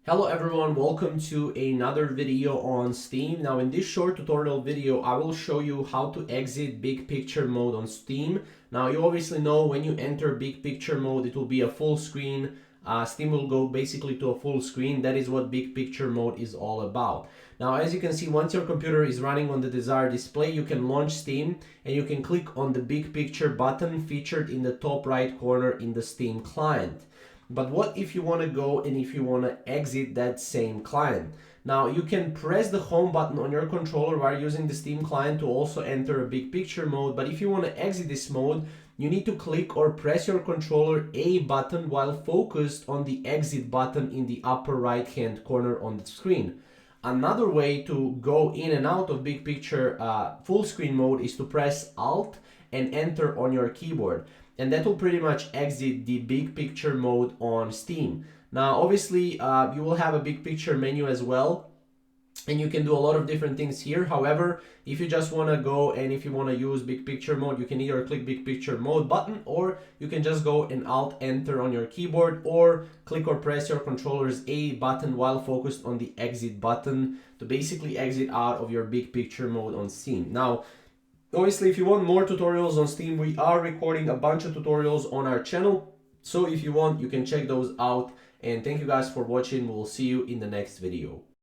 Hello everyone, welcome to another video on Steam. Now in this short tutorial video, I will show you how to exit big picture mode on Steam. Now you obviously know when you enter big picture mode, it will be a full screen. Steam will go basically to a full screen. That is what big picture mode is all about. Now as you can see, once your computer is running on the desired display, you can launch Steam and you can click on the big picture button featured in the top right corner in the Steam client. But what if you want to go and if you want to exit that same client? Now you can press the home button on your controller while using the Steam client to also enter a big picture mode. But if you want to exit this mode, you need to click or press your controller A button while focused on the exit button in the upper right hand corner on the screen. Another way to go in and out of big picture full screen mode is to press Alt and enter on your keyboard. And that will pretty much exit the big picture mode on Steam. Now, obviously, you will have a big picture menu as well, and you can do a lot of different things here. However, if you just want to go and if you want to use big picture mode, you can either click big picture mode button, or you can just go and Alt enter on your keyboard, or click or press your controller's A button while focused on the exit button to basically exit out of your big picture mode on Steam. Now, obviously, if you want more tutorials on Steam, we are recording a bunch of tutorials on our channel. So if you want, you can check those out. And thank you guys for watching. We'll see you in the next video.